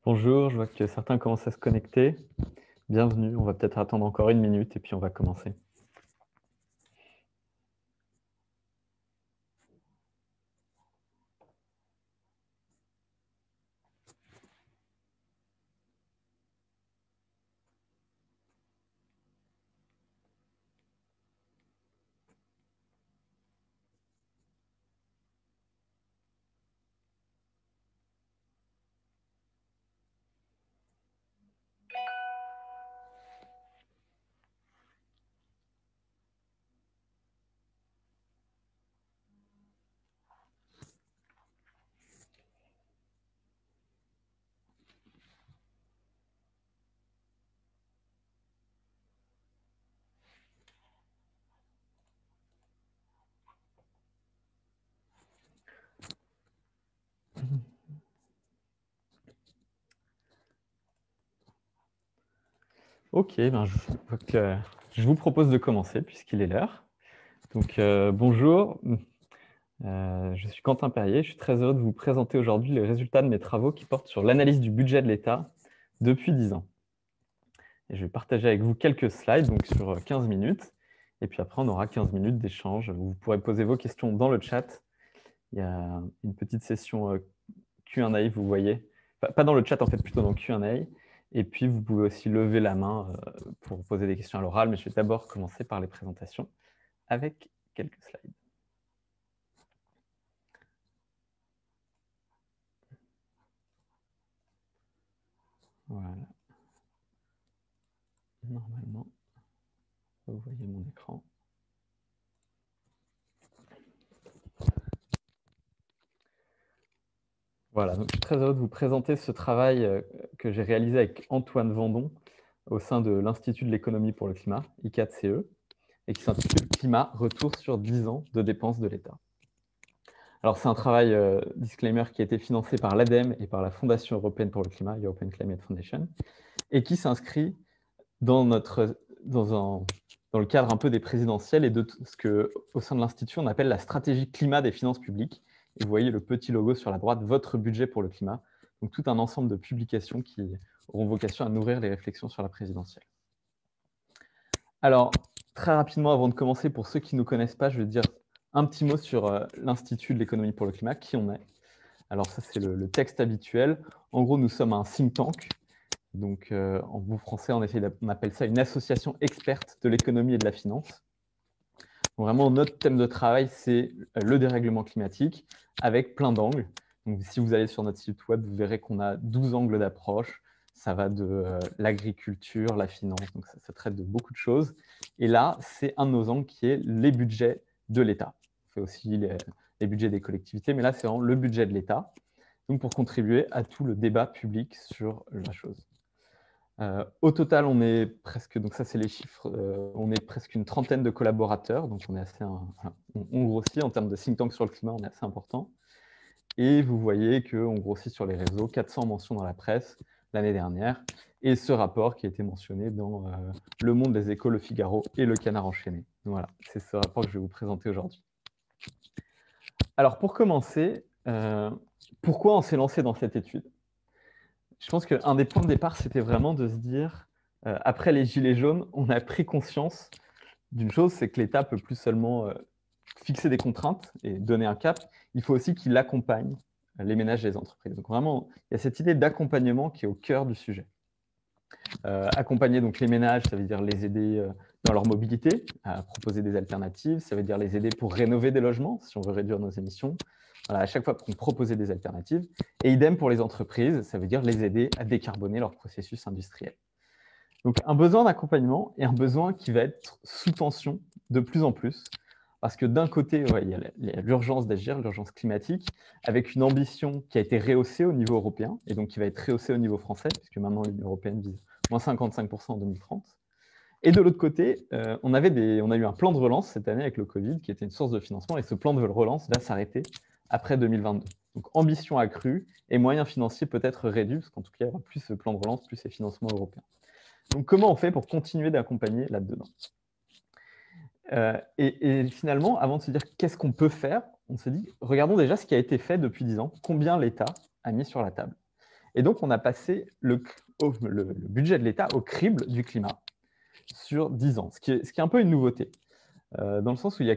Bonjour, je vois que certains commencent à se connecter. Bienvenue, on va peut-être attendre encore une minute et puis on va commencer. Ok, je vous propose de commencer puisqu'il est l'heure. Donc bonjour, je suis Quentin Perrier, je suis très heureux de vous présenter aujourd'hui les résultats de mes travaux qui portent sur l'analyse du budget de l'État depuis 10 ans. Et je vais partager avec vous quelques slides donc sur 15 minutes. Et puis après, on aura 15 minutes d'échange où vous pourrez poser vos questions dans le chat. Il y a une petite session Q&A, vous voyez. Pas dans le chat, en fait, plutôt dans le Q&A. Et puis, vous pouvez aussi lever la main pour poser des questions à l'oral, mais je vais d'abord commencer par les présentations avec quelques slides. Voilà. Normalement, vous voyez mon écran. Voilà, donc je suis très heureux de vous présenter ce travail que j'ai réalisé avec Antoine Vendon au sein de l'Institut de l'économie pour le climat, I4CE, et qui s'intitule « Climat, retour sur 10 ans de dépenses de l'État ». Alors, c'est un travail, disclaimer, qui a été financé par l'ADEME et par la Fondation européenne pour le climat, European Climate Foundation, et qui s'inscrit dans le cadre un peu des présidentielles et de ce qu'au sein de l'Institut, on appelle la stratégie climat des finances publiques. Et vous voyez le petit logo sur la droite, votre budget pour le climat. Donc, tout un ensemble de publications qui auront vocation à nourrir les réflexions sur la présidentielle. Alors, très rapidement, avant de commencer, pour ceux qui ne nous connaissent pas, je vais dire un petit mot sur l'Institut de l'économie pour le climat, qui on est. Alors ça, c'est le texte habituel. En gros, nous sommes un think tank. Donc, en bon français, en effet, on appelle ça une association experte de l'économie et de la finance. Donc, vraiment, notre thème de travail, c'est le dérèglement climatique, avec plein d'angles. Donc, si vous allez sur notre site web, vous verrez qu'on a 12 angles d'approche. Ça va de l'agriculture, la finance, donc ça traite de beaucoup de choses. Et là, c'est un de nos angles qui est les budgets de l'État. On fait aussi les budgets des collectivités, mais là, c'est vraiment le budget de l'État, donc pour contribuer à tout le débat public sur la chose. Au total, on est presque, donc ça c'est les chiffres, on est presque une trentaine de collaborateurs, donc on est assez, on grossit en termes de think tank sur le climat, on est assez important. Et vous voyez qu'on grossit sur les réseaux, 400 mentions dans la presse l'année dernière, et ce rapport qui a été mentionné dans Le Monde, Les Échos, Le Figaro et Le Canard enchaîné. Voilà, c'est ce rapport que je vais vous présenter aujourd'hui. Alors pour commencer, pourquoi on s'est lancé dans cette étude? Je pense qu'un des points de départ, c'était vraiment de se dire, après les Gilets jaunes, on a pris conscience d'une chose, c'est que l'État ne peut plus seulement fixer des contraintes et donner un cap, il faut aussi qu'il accompagne les ménages et les entreprises. Donc vraiment, il y a cette idée d'accompagnement qui est au cœur du sujet. Accompagner donc les ménages, ça veut dire les aider dans leur mobilité, à proposer des alternatives, ça veut dire les aider pour rénover des logements, si on veut réduire nos émissions. Voilà, à chaque fois qu'on proposait des alternatives. Et idem pour les entreprises, ça veut dire les aider à décarboner leur processus industriel. Donc un besoin d'accompagnement et un besoin qui va être sous tension de plus en plus, parce que d'un côté, il y a l'urgence d'agir, l'urgence climatique, avec une ambition qui a été rehaussée au niveau européen, et donc qui va être rehaussée au niveau français, puisque maintenant l'Union européenne vise moins 55% en 2030. Et de l'autre côté, on a eu un plan de relance cette année avec le Covid, qui était une source de financement, et ce plan de relance va s'arrêter après 2022. Donc ambition accrue et moyens financiers peut-être réduits, parce qu'en tout cas, il y aura plus ce plan de relance, plus ces financements européens. Donc comment on fait pour continuer d'accompagner là-dedans? Et finalement, avant de se dire qu'est-ce qu'on peut faire, on s'est dit, regardons déjà ce qui a été fait depuis 10 ans, combien l'État a mis sur la table. Et donc, on a passé le budget de l'État au crible du climat sur 10 ans, ce qui est un peu une nouveauté, dans le sens où il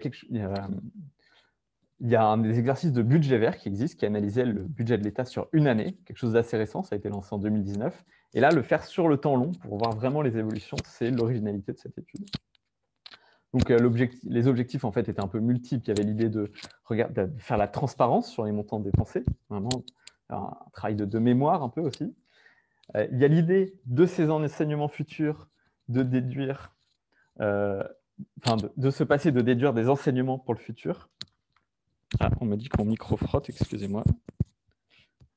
y a un des exercices de budget vert qui existe, qui analysait le budget de l'État sur une année, quelque chose d'assez récent, ça a été lancé en 2019. Et là, le faire sur le temps long, pour voir vraiment les évolutions, c'est l'originalité de cette étude. Donc, les objectifs, en fait, étaient un peu multiples. Il y avait l'idée de faire la transparence sur les montants dépensés, vraiment un travail de mémoire un peu aussi. Il y a l'idée de ces enseignements futurs de déduire, de se passer de déduire des enseignements pour le futur. Ah, on me dit que mon micro frotte, excusez-moi.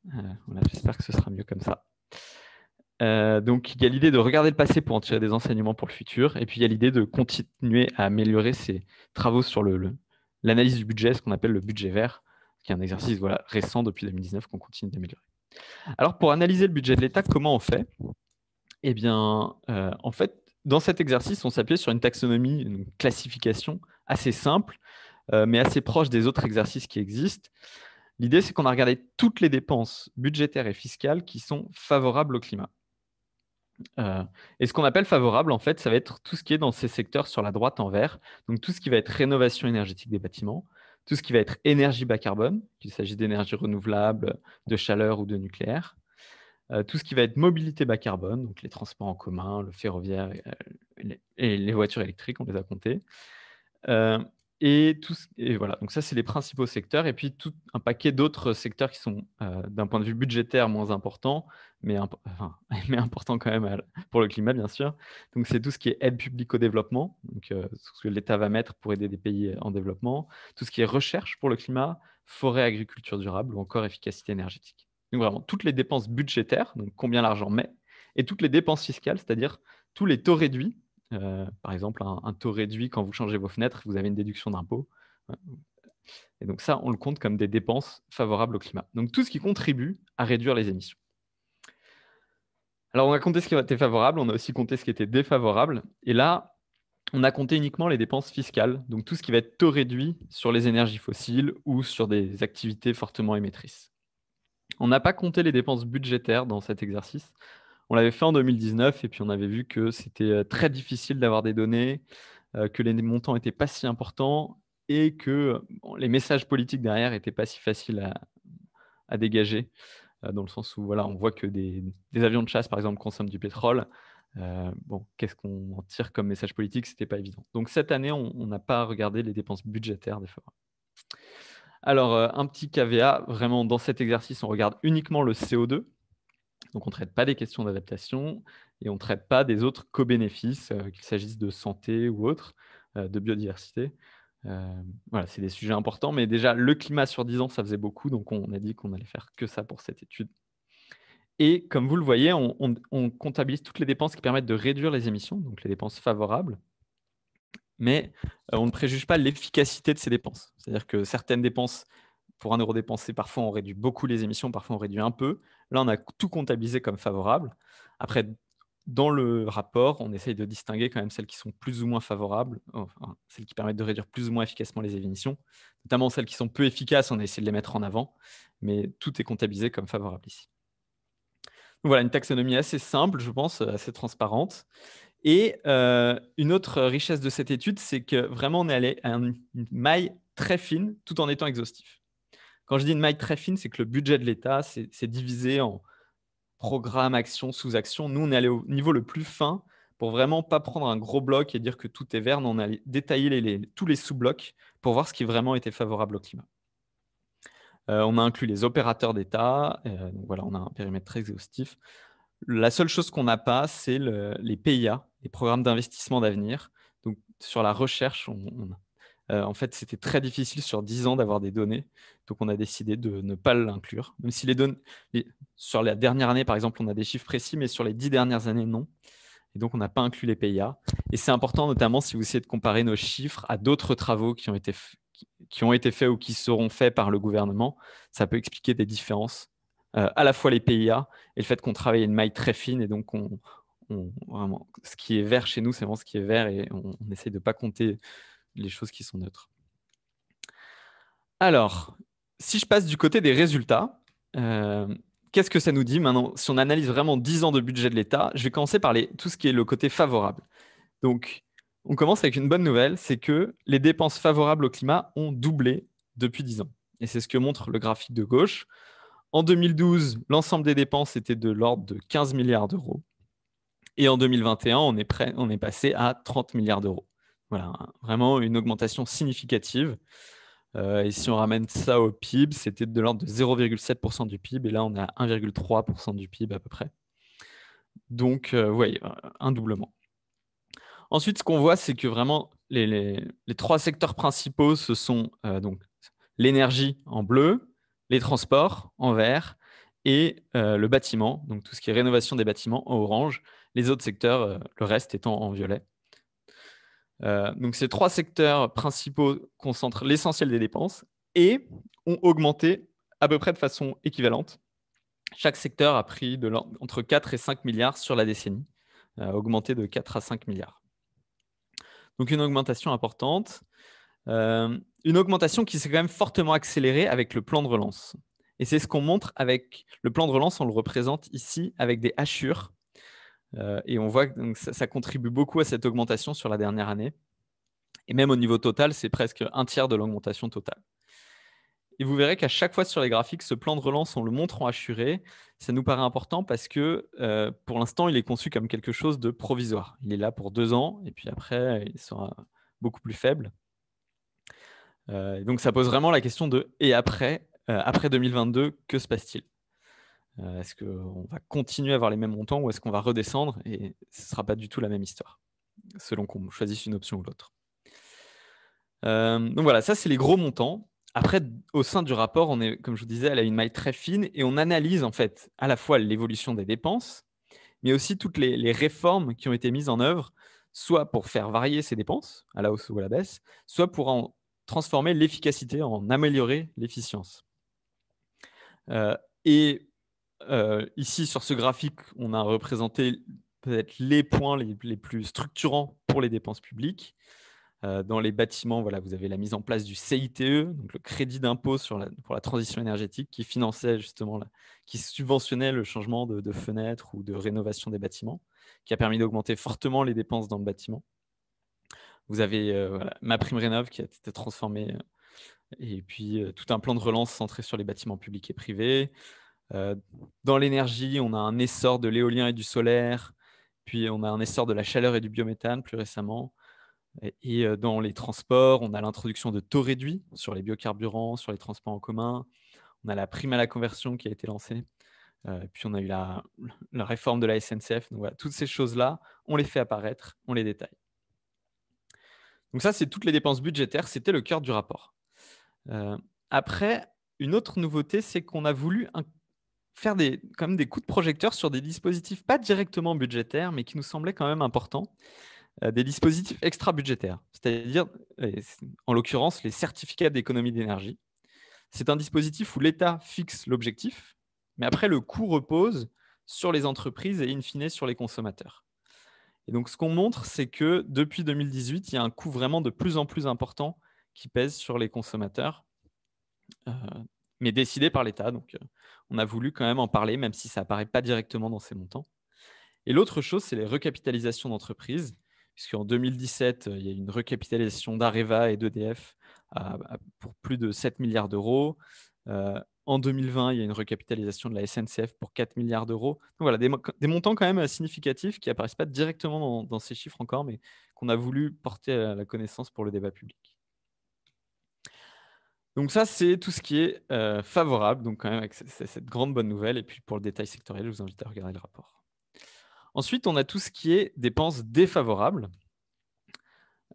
Voilà, j'espère que ce sera mieux comme ça. Donc, il y a l'idée de regarder le passé pour en tirer des enseignements pour le futur. Et puis, il y a l'idée de continuer à améliorer ses travaux sur l'analyse du budget, ce qu'on appelle le budget vert, qui est un exercice récent depuis 2019 qu'on continue d'améliorer. Alors, pour analyser le budget de l'État, comment on fait? Eh bien, en fait, dans cet exercice, on s'appuyait sur une taxonomie, une classification assez simple, mais assez proche des autres exercices qui existent. L'idée, c'est qu'on a regardé toutes les dépenses budgétaires et fiscales qui sont favorables au climat. Et ce qu'on appelle favorable, en fait, ça va être tout ce qui est dans ces secteurs sur la droite en vert. Donc, tout ce qui va être rénovation énergétique des bâtiments, tout ce qui va être énergie bas carbone, qu'il s'agisse d'énergie renouvelable, de chaleur ou de nucléaire, tout ce qui va être mobilité bas carbone, donc les transports en commun, le ferroviaire et les voitures électriques, on les a comptés. Et voilà, donc ça, c'est les principaux secteurs. Et puis, tout un paquet d'autres secteurs qui sont, d'un point de vue budgétaire, moins importants, mais importants quand même pour le climat, bien sûr. Donc, c'est tout ce qui est aide publique au développement, donc ce que l'État va mettre pour aider des pays en développement, tout ce qui est recherche pour le climat, forêt, agriculture durable ou encore efficacité énergétique. Donc, vraiment, toutes les dépenses budgétaires, donc combien l'argent met, et toutes les dépenses fiscales, c'est-à-dire tous les taux réduits. Par exemple, un taux réduit, quand vous changez vos fenêtres, vous avez une déduction d'impôt. Et donc ça, on le compte comme des dépenses favorables au climat. Donc tout ce qui contribue à réduire les émissions. Alors on a compté ce qui était favorable, on a aussi compté ce qui était défavorable. Et là, on a compté uniquement les dépenses fiscales, donc tout ce qui va être taux réduit sur les énergies fossiles ou sur des activités fortement émettrices. On n'a pas compté les dépenses budgétaires dans cet exercice. On l'avait fait en 2019 et puis on avait vu que c'était très difficile d'avoir des données, que les montants n'étaient pas si importants et que les messages politiques derrière n'étaient pas si faciles à dégager, dans le sens où on voit que des avions de chasse, par exemple, consomment du pétrole. Qu'est-ce qu'on en tire comme message politique? Ce n'était pas évident. Donc cette année, on n'a pas regardé les dépenses budgétaires des forêts. Alors, un petit caveat, vraiment, dans cet exercice, on regarde uniquement le CO2. Donc, on ne traite pas des questions d'adaptation et on ne traite pas des autres co-bénéfices, qu'il s'agisse de santé ou autres, de biodiversité. Voilà, c'est des sujets importants, mais déjà, le climat sur 10 ans, ça faisait beaucoup, donc on a dit qu'on allait faire que ça pour cette étude. Et comme vous le voyez, on comptabilise toutes les dépenses qui permettent de réduire les émissions, donc les dépenses favorables, mais on ne préjuge pas l'efficacité de ces dépenses. C'est-à-dire que certaines dépenses, pour 1 euro dépensé, parfois on réduit beaucoup les émissions, parfois on réduit un peu. Là, on a tout comptabilisé comme favorable. Après, dans le rapport, on essaye de distinguer quand même celles qui sont plus ou moins favorables, enfin, celles qui permettent de réduire plus ou moins efficacement les émissions, notamment celles qui sont peu efficaces, on a essayé de les mettre en avant, mais tout est comptabilisé comme favorable ici. Donc voilà, une taxonomie assez simple, je pense, assez transparente. Et une autre richesse de cette étude, c'est que vraiment, on est allé à une maille très fine, tout en étant exhaustif. Quand je dis une maille très fine, c'est que le budget de l'État, c'est divisé en programme, action, sous-action. Nous, on est allé au niveau le plus fin pour vraiment pas prendre un gros bloc et dire que tout est vert. Non, on a détaillé tous les sous-blocs pour voir ce qui vraiment était favorable au climat. On a inclus les opérateurs d'État. Donc voilà, on a un périmètre très exhaustif. La seule chose qu'on n'a pas, c'est les PIA, les programmes d'investissement d'avenir. Donc, sur la recherche, en fait, c'était très difficile sur 10 ans d'avoir des données. Donc, on a décidé de ne pas l'inclure. Même si sur la dernière année, par exemple, on a des chiffres précis, mais sur les 10 dernières années, non. Et donc, on n'a pas inclus les PIA. Et c'est important, notamment, si vous essayez de comparer nos chiffres à d'autres travaux qui ont été faits ou qui seront faits par le gouvernement. Ça peut expliquer des différences. À la fois les PIA et le fait qu'on travaille à une maille très fine. Et donc, vraiment, ce qui est vert chez nous, c'est vraiment ce qui est vert. Et on essaye de ne pas compter les choses qui sont neutres. Alors, si je passe du côté des résultats, qu'est-ce que ça nous dit maintenant? Si on analyse vraiment 10 ans de budget de l'État, je vais commencer par tout ce qui est le côté favorable. Donc, on commence avec une bonne nouvelle, c'est que les dépenses favorables au climat ont doublé depuis 10 ans. Et c'est ce que montre le graphique de gauche. En 2012, l'ensemble des dépenses était de l'ordre de 15 milliards d'euros. Et en 2021, on est passé à 30 milliards d'euros. Voilà, vraiment une augmentation significative. Et si on ramène ça au PIB, c'était de l'ordre de 0,7% du PIB. Et là, on est à 1,3% du PIB à peu près. Donc, vous voyez, un doublement. Ensuite, ce qu'on voit, c'est que vraiment, les 3 secteurs principaux, ce sont donc l'énergie en bleu, les transports en vert et le bâtiment, donc tout ce qui est rénovation des bâtiments en orange. Les autres secteurs, le reste étant en violet. Donc ces 3 secteurs principaux concentrent l'essentiel des dépenses et ont augmenté à peu près de façon équivalente. Chaque secteur a pris entre 4 et 5 milliards sur la décennie, augmenté de 4 à 5 milliards. Donc une augmentation importante. Une augmentation qui s'est quand même fortement accélérée avec le plan de relance. Et c'est ce qu'on montre avec le plan de relance, on le représente ici avec des hachures. Et on voit que ça contribue beaucoup à cette augmentation sur la dernière année. Et même au niveau total, c'est presque un tiers de l'augmentation totale. Et vous verrez qu'à chaque fois sur les graphiques, ce plan de relance, on le montre en hachuré. Ça nous paraît important parce que pour l'instant, il est conçu comme quelque chose de provisoire. Il est là pour 2 ans et puis après, il sera beaucoup plus faible. Donc ça pose vraiment la question de « et après 2022, que se passe-t-il » Est-ce qu'on va continuer à avoir les mêmes montants ou est-ce qu'on va redescendre? Et ce ne sera pas du tout la même histoire, selon qu'on choisisse une option ou l'autre. Donc voilà, ça c'est les gros montants. Après, au sein du rapport, on est, comme je vous disais, elle a une maille très fine et on analyse en fait à la fois l'évolution des dépenses, mais aussi toutes les réformes qui ont été mises en œuvre, soit pour faire varier ces dépenses, à la hausse ou à la baisse, soit pour en transformer l'efficacité, en améliorer l'efficience. Et ici, sur ce graphique, on a représenté peut-être les points les plus structurants pour les dépenses publiques. Dans les bâtiments, voilà, vous avez la mise en place du CITE, donc le crédit d'impôt pour la transition énergétique, qui finançait justement, qui subventionnait le changement de fenêtres ou de rénovation des bâtiments, qui a permis d'augmenter fortement les dépenses dans le bâtiment. Vous avez voilà, MaPrimeRénov' qui a été transformé, et puis tout un plan de relance centré sur les bâtiments publics et privés. Dans l'énergie, on a un essor de l'éolien et du solaire, puis on a un essor de la chaleur et du biométhane plus récemment. Et dans les transports, on a l'introduction de taux réduits sur les biocarburants, sur les transports en commun. On a la prime à la conversion qui a été lancée. Puis on a eu la réforme de la SNCF. Donc voilà, toutes ces choses-là, on les fait apparaître, on les détaille. Donc ça, c'est toutes les dépenses budgétaires. C'était le cœur du rapport. Après, une autre nouveauté, c'est qu'on a voulu faire quand même des coups de projecteur sur des dispositifs pas directement budgétaires, mais qui nous semblaient quand même importants. Des dispositifs extra-budgétaires, c'est-à-dire, en l'occurrence, les certificats d'économie d'énergie. C'est un dispositif où l'État fixe l'objectif, mais après, le coût repose sur les entreprises et in fine sur les consommateurs. Et donc, ce qu'on montre, c'est que depuis 2018, il y a un coût vraiment de plus en plus important qui pèse sur les consommateurs, mais décidé par l'État. Donc, on a voulu quand même en parler, même si ça n'apparaît pas directement dans ces montants. Et l'autre chose, c'est les recapitalisations d'entreprises, puisqu'en 2017, il y a eu une recapitalisation d'Areva et d'EDF pour plus de 7 milliards d'euros. En 2020, il y a une recapitalisation de la SNCF pour 4 milliards d'euros. Donc voilà, des montants quand même significatifs qui n'apparaissent pas directement dans ces chiffres encore, mais qu'on a voulu porter à la connaissance pour le débat public. Donc ça, c'est tout ce qui est favorable, donc quand même avec cette grande bonne nouvelle. Et puis pour le détail sectoriel, je vous invite à regarder le rapport. Ensuite, on a tout ce qui est dépenses défavorables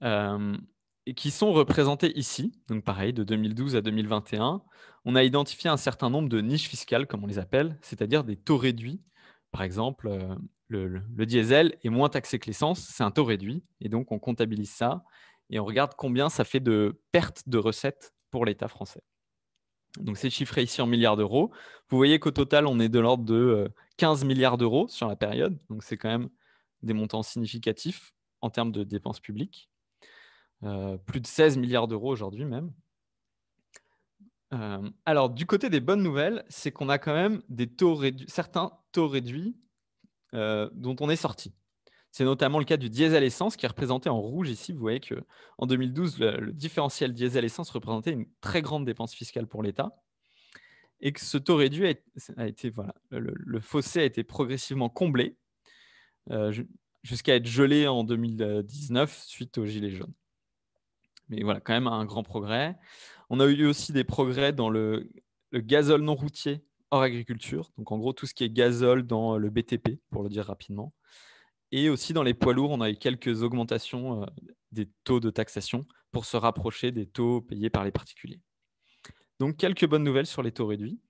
et qui sont représentées ici. Donc pareil, de 2012 à 2021, on a identifié un certain nombre de niches fiscales, comme on les appelle, c'est-à-dire des taux réduits. Par exemple, le diesel est moins taxé que l'essence, c'est un taux réduit. Et donc, on comptabilise ça et on regarde combien ça fait de pertes de recettes pour l'État français. Donc, c'est chiffré ici en milliards d'euros. Vous voyez qu'au total, on est de l'ordre de 15 milliards d'euros sur la période. Donc, c'est quand même des montants significatifs en termes de dépenses publiques. Plus de 16 milliards d'euros aujourd'hui même. Alors, du côté des bonnes nouvelles, c'est qu'on a quand même certains taux réduits dont on est sorti. C'est notamment le cas du diesel essence qui est représenté en rouge ici. Vous voyez qu'en 2012, le différentiel diesel essence représentait une très grande dépense fiscale pour l'État et que ce taux réduit a été, voilà, le fossé a été progressivement comblé jusqu'à être gelé en 2019 suite aux Gilets jaunes. Mais voilà, quand même un grand progrès. On a eu aussi des progrès dans le gazole non routier hors agriculture. Donc en gros, tout ce qui est gazole dans le BTP, pour le dire rapidement. Et aussi dans les poids lourds, on a eu quelques augmentations des taux de taxation pour se rapprocher des taux payés par les particuliers. Donc quelques bonnes nouvelles sur les taux réduits.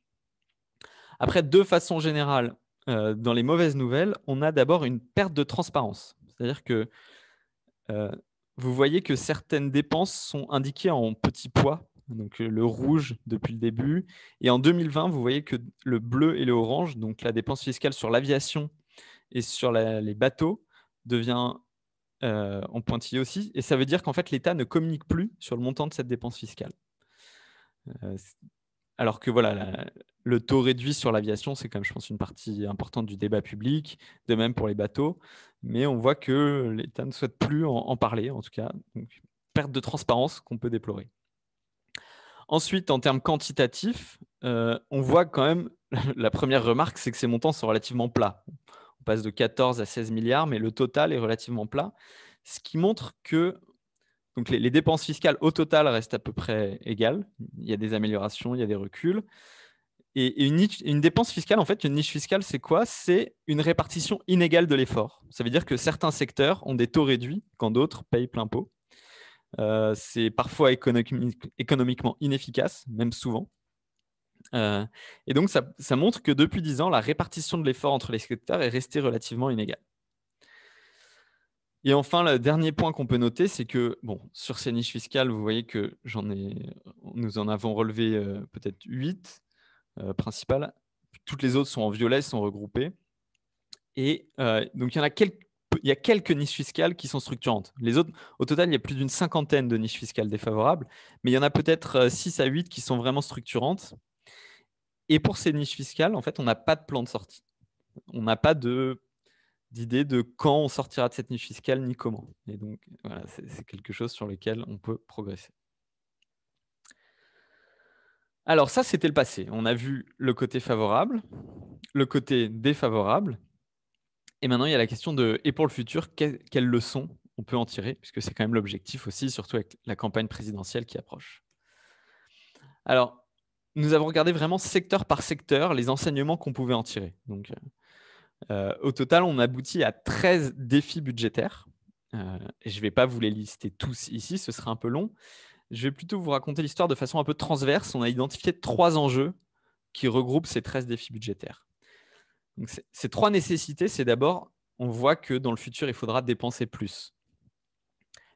Après, de façon générale, dans les mauvaises nouvelles, on a d'abord une perte de transparence. C'est-à-dire que vous voyez que certaines dépenses sont indiquées en petits pois, donc le rouge depuis le début. Et en 2020, vous voyez que le bleu et le orange, donc la dépense fiscale sur l'aviation et sur les bateaux, devient en pointillé aussi. Et ça veut dire qu'en fait, l'État ne communique plus sur le montant de cette dépense fiscale. Alors que voilà, le taux réduit sur l'aviation, c'est quand même, je pense, une partie importante du débat public, de même pour les bateaux. Mais on voit que l'État ne souhaite plus en parler, en tout cas. Donc, perte de transparence qu'on peut déplorer. Ensuite, en termes quantitatifs, on voit quand même, la première remarque, c'est que ces montants sont relativement plats. On passe de 14 à 16 milliards, mais le total est relativement plat, ce qui montre que donc les dépenses fiscales au total restent à peu près égales. Il y a des améliorations, il y a des reculs. Et une dépense fiscale, en fait, une niche fiscale, c'est quoi? C'est une répartition inégale de l'effort. Ça veut dire que certains secteurs ont des taux réduits quand d'autres payent plein pot. C'est parfois économiquement inefficace, même souvent. Et donc, ça montre que depuis 10 ans, la répartition de l'effort entre les secteurs est restée relativement inégale. Et enfin, le dernier point qu'on peut noter, c'est que bon, sur ces niches fiscales, vous voyez que nous en avons relevé peut-être 8 principales. Toutes les autres sont en violet, sont regroupées. Et donc, il y a quelques niches fiscales qui sont structurantes. Les autres, au total, il y a plus d'une cinquantaine de niches fiscales défavorables, mais il y en a peut-être 6 à 8 qui sont vraiment structurantes. Et pour ces niches fiscales, en fait, on n'a pas de plan de sortie. On n'a pas d'idée de quand on sortira de cette niche fiscale ni comment. Et donc, voilà, c'est quelque chose sur lequel on peut progresser. Alors ça, c'était le passé. On a vu le côté favorable, le côté défavorable. Et maintenant, il y a la question de, et pour le futur, quelles leçons on peut en tirer, puisque c'est quand même l'objectif aussi, surtout avec la campagne présidentielle qui approche. Alors, nous avons regardé vraiment secteur par secteur les enseignements qu'on pouvait en tirer. Donc, au total, on aboutit à 13 défis budgétaires. Et je ne vais pas vous les lister tous ici, ce serait un peu long. Je vais plutôt vous raconter l'histoire de façon un peu transverse. On a identifié 3 enjeux qui regroupent ces 13 défis budgétaires. Donc, ces 3 nécessités, c'est d'abord, on voit que dans le futur, il faudra dépenser plus.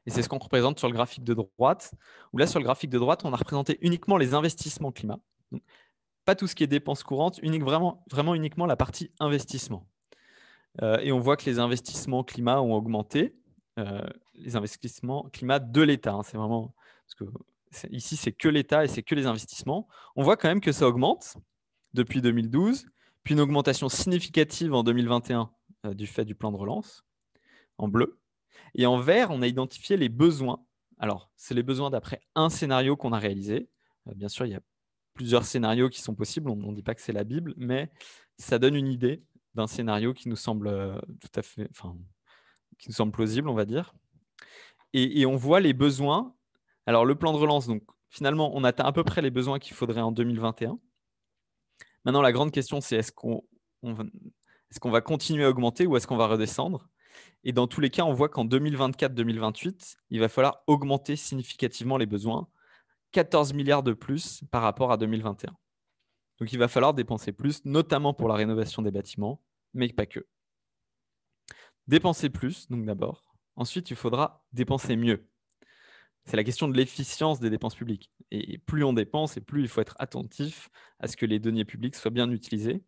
Et c'est ce qu'on représente sur le graphique de droite, où là, sur le graphique de droite, on a représenté uniquement les investissements climat. Donc, pas tout ce qui est dépenses courantes, vraiment uniquement la partie investissement. Et on voit que les investissements climat ont augmenté, les investissements climat de l'État. C'est vraiment, parce que ici, c'est que l'État et c'est que les investissements. On voit quand même que ça augmente depuis 2012, puis une augmentation significative en 2021 du fait du plan de relance, en bleu. Et en vert, on a identifié les besoins. Alors, c'est les besoins d'après un scénario qu'on a réalisé. Bien sûr, il y a plusieurs scénarios qui sont possibles. On ne dit pas que c'est la Bible, mais ça donne une idée d'un scénario qui nous semble tout à fait, qui nous semble plausible, on va dire. Et on voit les besoins. Alors, le plan de relance, donc finalement, on atteint à peu près les besoins qu'il faudrait en 2021. Maintenant, la grande question, c'est est-ce qu'on va continuer à augmenter ou est-ce qu'on va redescendre? Et dans tous les cas, on voit qu'en 2024-2028, il va falloir augmenter significativement les besoins, 14 milliards de plus par rapport à 2021. Donc, il va falloir dépenser plus, notamment pour la rénovation des bâtiments, mais pas que. Dépenser plus, donc d'abord. Ensuite, il faudra dépenser mieux. C'est la question de l'efficience des dépenses publiques. Et plus on dépense, et plus il faut être attentif à ce que les deniers publics soient bien utilisés.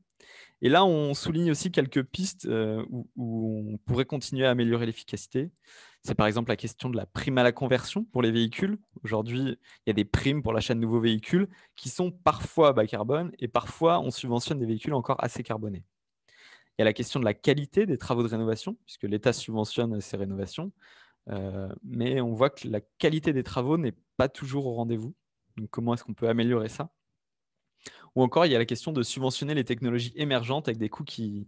Et là, on souligne aussi quelques pistes où on pourrait continuer à améliorer l'efficacité. C'est par exemple la question de la prime à la conversion pour les véhicules. Aujourd'hui, il y a des primes pour l'achat de nouveaux véhicules qui sont parfois bas carbone et parfois on subventionne des véhicules encore assez carbonés. Il y a la question de la qualité des travaux de rénovation, puisque l'État subventionne ces rénovations. Mais on voit que la qualité des travaux n'est pas toujours au rendez-vous. Donc, comment est-ce qu'on peut améliorer ça? Ou encore, il y a la question de subventionner les technologies émergentes avec des coûts qui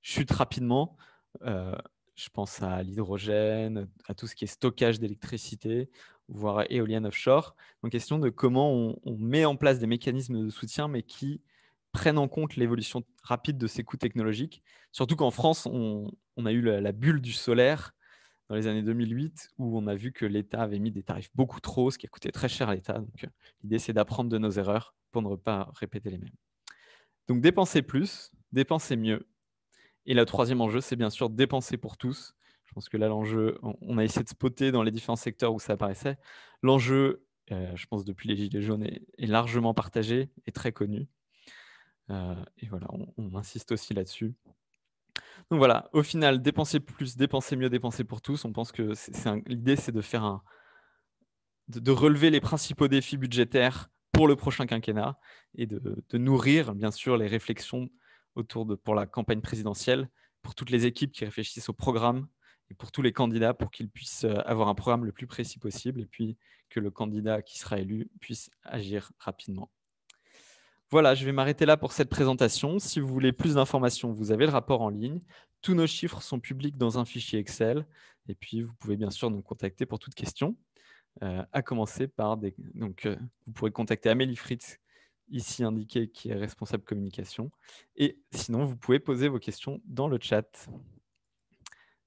chutent rapidement. Euh, je pense à l'hydrogène, à tout ce qui est stockage d'électricité, voire éolienne offshore. Donc, question de comment on met en place des mécanismes de soutien, mais qui prennent en compte l'évolution rapide de ces coûts technologiques. Surtout qu'en France, on a eu la bulle du solaire dans les années 2008, où on a vu que l'État avait mis des tarifs beaucoup trop hauts, ce qui a coûté très cher à l'État. Donc, l'idée, c'est d'apprendre de nos erreurs pour ne pas répéter les mêmes. Donc, dépenser plus, dépenser mieux. Et le troisième enjeu, c'est bien sûr dépenser pour tous. Je pense que là, l'enjeu, on a essayé de spotter dans les différents secteurs où ça apparaissait. L'enjeu, je pense depuis les Gilets jaunes, est largement partagé et très connu. Et voilà, on insiste aussi là-dessus. Donc voilà, au final, dépenser plus, dépenser mieux, dépenser pour tous. On pense que l'idée, c'est de faire de relever les principaux défis budgétaires pour le prochain quinquennat et de nourrir, bien sûr, les réflexions pour la campagne présidentielle, pour toutes les équipes qui réfléchissent au programme et pour tous les candidats pour qu'ils puissent avoir un programme le plus précis possible et puis que le candidat qui sera élu puisse agir rapidement. Voilà, je vais m'arrêter là pour cette présentation. Si vous voulez plus d'informations, vous avez le rapport en ligne. Tous nos chiffres sont publics dans un fichier Excel. Et puis, vous pouvez bien sûr nous contacter pour toute question. À commencer par vous pourrez contacter Amélie Fritz, ici indiquée, qui est responsable communication. Et sinon, vous pouvez poser vos questions dans le chat.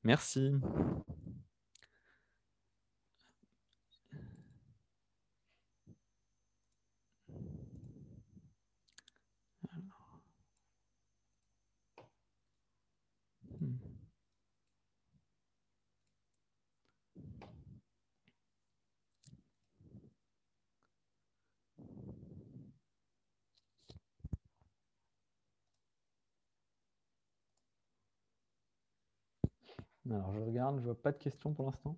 Merci. Alors, je regarde, je ne vois pas de questions pour l'instant.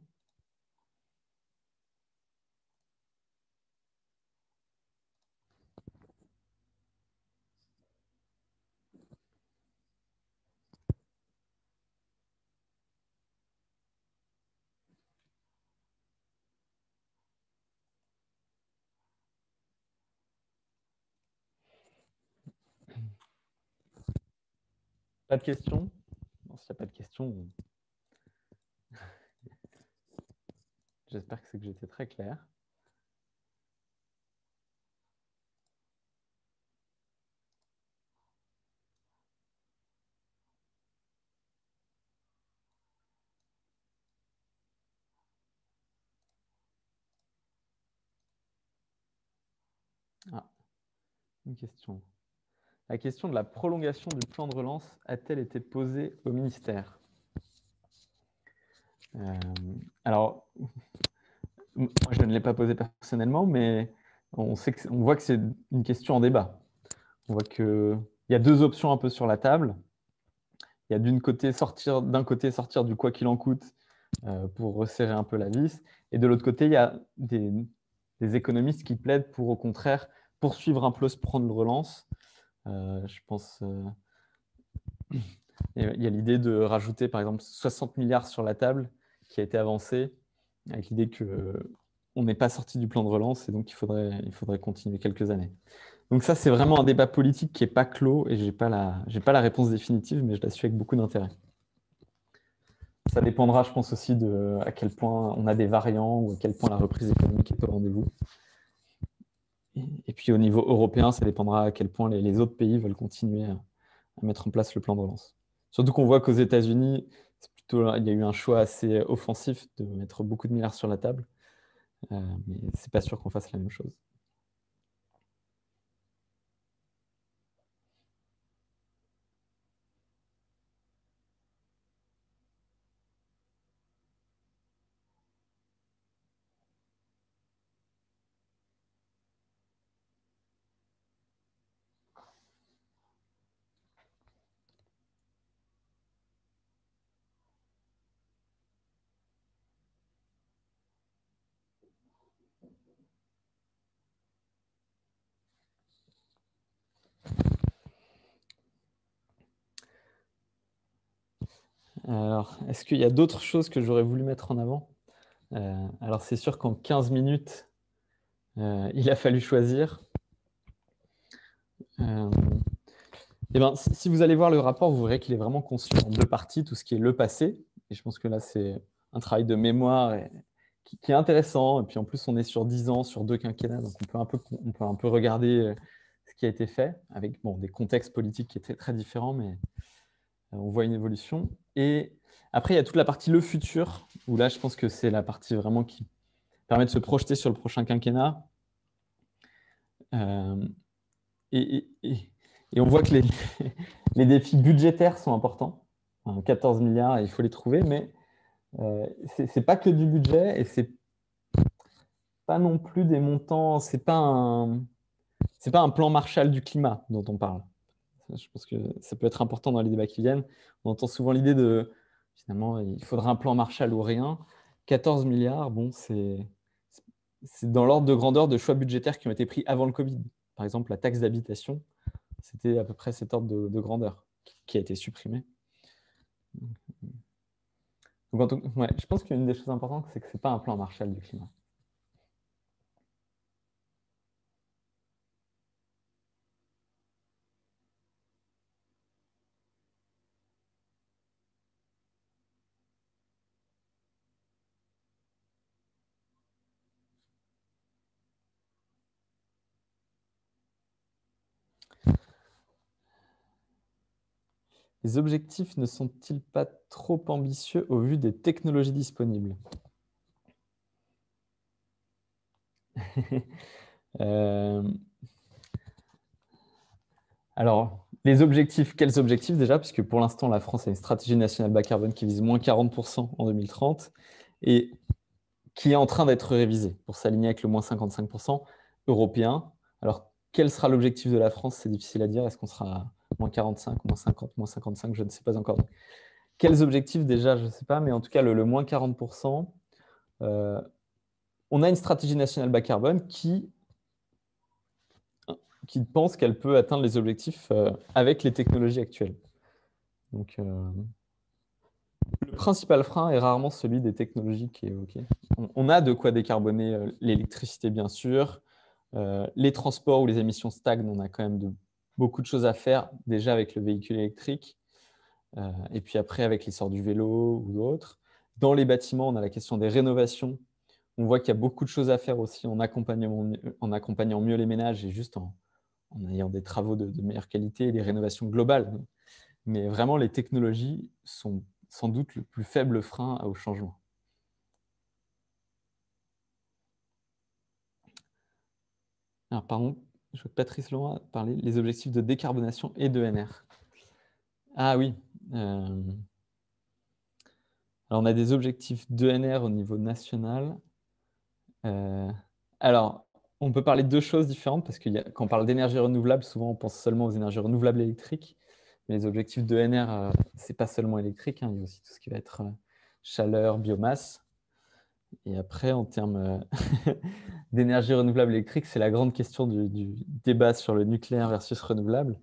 Pas de questions? Bon, s'il n'y a pas de questions, j'espère que c'est que j'étais très clair. Ah, une question. La question de la prolongation du plan de relance a-t-elle été posée au ministère? Alors, moi, je ne l'ai pas posée personnellement, mais on voit que c'est une question en débat. On voit qu'il y a deux options un peu sur la table. Il y a d'un côté sortir du quoi qu'il en coûte pour resserrer un peu la vis, et de l'autre côté, il y a des économistes qui plaident pour, au contraire, poursuivre un peu ce plan de relance. Je pense il y a l'idée de rajouter, par exemple, 60 milliards sur la table qui a été avancée, avec l'idée qu'on n'est pas sorti du plan de relance et donc il faudrait continuer quelques années. Donc ça, c'est vraiment un débat politique qui n'est pas clos et je n'ai pas la réponse définitive, mais je la suis avec beaucoup d'intérêt. Ça dépendra, je pense, aussi de à quel point on a des variants ou à quel point la reprise économique est au rendez-vous. Et puis au niveau européen, ça dépendra à quel point les autres pays veulent continuer à mettre en place le plan de relance. Surtout qu'on voit qu'aux États-Unis, il y a eu un choix assez offensif de mettre beaucoup de milliards sur la table, mais c'est pas sûr qu'on fasse la même chose. Alors, est-ce qu'il y a d'autres choses que j'aurais voulu mettre en avant? Alors, c'est sûr qu'en 15 minutes, il a fallu choisir. Euh, Eh ben, si vous allez voir le rapport, vous verrez qu'il est vraiment conçu en deux parties, tout ce qui est le passé. Et je pense que là, c'est un travail de mémoire qui est intéressant. Et puis en plus, on est sur 10 ans, sur 2 quinquennats, donc on peut un peu regarder ce qui a été fait, avec bon, des contextes politiques qui étaient très différents, mais on voit une évolution. Et après, il y a toute la partie le futur, où là, je pense que c'est la partie vraiment qui permet de se projeter sur le prochain quinquennat. Euh, et on voit que les défis budgétaires sont importants. 14 milliards, il faut les trouver, mais c'est pas que du budget et c'est pas non plus des montants. C'est pas un plan Marshall du climat dont on parle. Je pense que ça peut être important dans les débats qui viennent. On entend souvent l'idée de finalement il faudra un plan Marshall ou rien. 14 milliards, bon, c'est dans l'ordre de grandeur de choix budgétaires qui ont été pris avant le Covid. Par exemple, la taxe d'habitation, c'était à peu près cet ordre de grandeur qui a été supprimé. Donc, ouais, je pense qu'une des choses importantes, c'est que ce n'est pas un plan Marshall du climat. Les objectifs ne sont-ils pas trop ambitieux au vu des technologies disponibles? euh... Alors, les objectifs, quels objectifs déjà? Puisque pour l'instant, la France a une stratégie nationale bas carbone qui vise moins 40% en 2030 et qui est en train d'être révisée pour s'aligner avec le moins 55% européen. Alors, quel sera l'objectif de la France? C'est difficile à dire. Est-ce qu'on sera moins 45, moins 50, moins 55? Je ne sais pas encore. Donc, quels objectifs déjà? Je ne sais pas, mais en tout cas, le moins 40%, on a une stratégie nationale bas carbone qui pense qu'elle peut atteindre les objectifs avec les technologies actuelles. Donc, le principal frein est rarement celui des technologies qui est OK. On a de quoi décarboner l'électricité, bien sûr. Les transports où les émissions stagnent, on a quand même beaucoup de choses à faire, déjà avec le véhicule électrique, et puis après avec l'essor du vélo ou d'autres. Dans les bâtiments, on a la question des rénovations. On voit qu'il y a beaucoup de choses à faire aussi en accompagnant mieux les ménages et juste en ayant des travaux de meilleure qualité et des rénovations globales. Mais vraiment, les technologies sont sans doute le plus faible frein au changement. Alors, pardon, je vois que Patrice Laurent a parlé des objectifs de décarbonation et d'ENR. Ah oui. Alors, on a des objectifs d'ENR au niveau national. Alors, on peut parler de deux choses différentes parce que quand on parle d'énergie renouvelable, souvent on pense seulement aux énergies renouvelables électriques. Mais les objectifs d'ENR, ce n'est pas seulement électrique, hein, il y a aussi tout ce qui va être chaleur, biomasse. Et après, en termes d'énergie renouvelable électrique, c'est la grande question du débat sur le nucléaire versus renouvelable.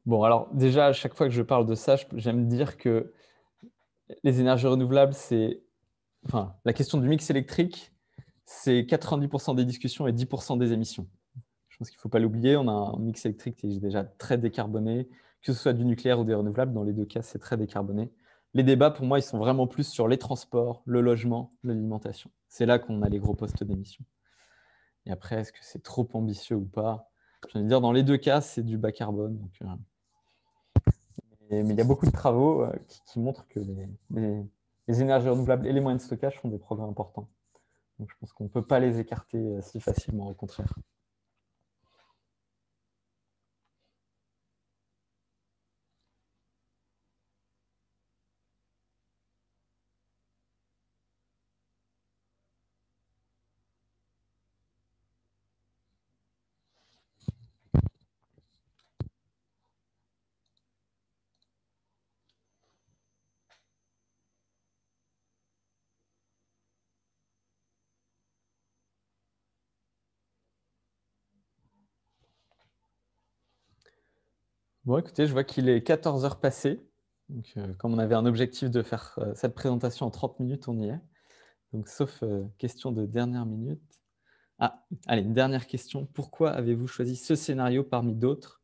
Bon, alors déjà, à chaque fois que je parle de ça, j'aime dire que les énergies renouvelables, la question du mix électrique, c'est 90% des discussions et 10% des émissions. Je pense qu'il ne faut pas l'oublier, on a un mix électrique qui est déjà très décarboné, que ce soit du nucléaire ou des renouvelables, dans les deux cas, c'est très décarboné. Les débats, pour moi, ils sont vraiment plus sur les transports, le logement, l'alimentation. C'est là qu'on a les gros postes d'émissions. Et après, est-ce que c'est trop ambitieux ou pas? Je veux dire, dans les deux cas, c'est du bas carbone. Donc, mais il y a beaucoup de travaux qui montrent que les énergies renouvelables et les moyens de stockage font des progrès importants. Donc, je pense qu'on ne peut pas les écarter si facilement, au contraire. Bon, écoutez, je vois qu'il est 14 heures passées. Donc, comme on avait un objectif de faire cette présentation en 30 minutes, on y est. Donc, sauf question de dernière minute. Ah, allez, une dernière question. Pourquoi avez-vous choisi ce scénario parmi d'autres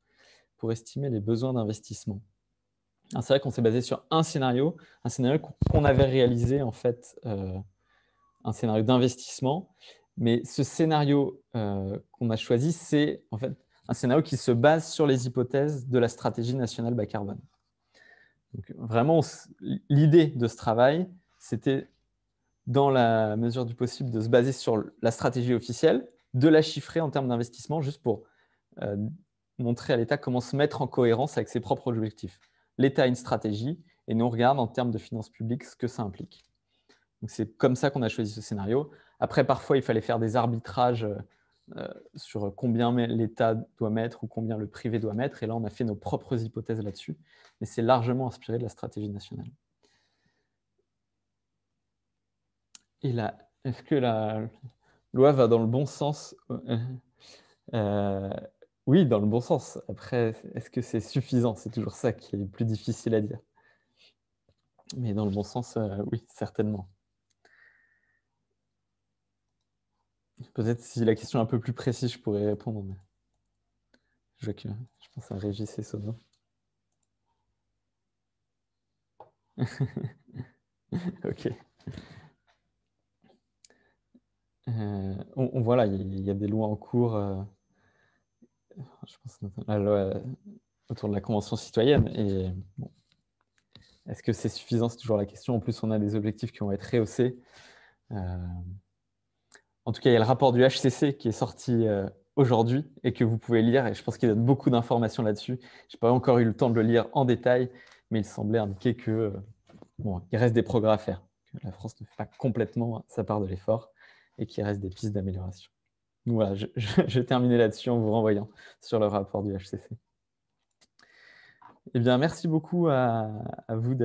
pour estimer les besoins d'investissement? C'est vrai qu'on s'est basé sur un scénario qu'on avait réalisé, en fait, un scénario d'investissement. Mais ce scénario qu'on a choisi, c'est en fait un scénario qui se base sur les hypothèses de la stratégie nationale bas carbone. Donc, vraiment, l'idée de ce travail, c'était, dans la mesure du possible, de se baser sur la stratégie officielle, de la chiffrer en termes d'investissement, juste pour montrer à l'État comment se mettre en cohérence avec ses propres objectifs. L'État a une stratégie, et nous, on regarde en termes de finances publiques ce que ça implique. Donc, c'est comme ça qu'on a choisi ce scénario. Après, parfois, il fallait faire des arbitrages sur combien l'État doit mettre ou combien le privé doit mettre. Et là, on a fait nos propres hypothèses là-dessus. Mais c'est largement inspiré de la stratégie nationale. Et là, est-ce que la loi va dans le bon sens? Oui, dans le bon sens. Après, est-ce que c'est suffisant? C'est toujours ça qui est plus difficile à dire. Mais dans le bon sens, oui, certainement. Peut-être si la question est un peu plus précise, je pourrais répondre. Mais je pense à Régis et Sono. Ok. On voit là, il y a des lois en cours. Je pense la loi autour de la Convention citoyenne. Et bon, est-ce que c'est suffisant? C'est toujours la question. En plus, on a des objectifs qui vont être rehaussés. En tout cas, il y a le rapport du HCC qui est sorti aujourd'hui et que vous pouvez lire. Et je pense qu'il donne beaucoup d'informations là-dessus. Je n'ai pas encore eu le temps de le lire en détail, mais il semblait indiquer que bon, il reste des progrès à faire, que la France ne fait pas complètement sa part de l'effort et qu'il reste des pistes d'amélioration. Donc voilà, je terminais là-dessus en vous renvoyant sur le rapport du HCC. Eh bien, merci beaucoup à vous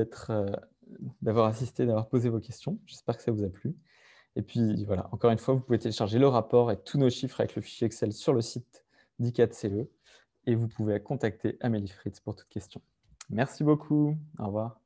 d'avoir assisté, d'avoir posé vos questions. J'espère que ça vous a plu. Et puis voilà, encore une fois, vous pouvez télécharger le rapport et tous nos chiffres avec le fichier Excel sur le site d'I4CE et vous pouvez contacter Amélie Fritz pour toute question. Merci beaucoup. Au revoir.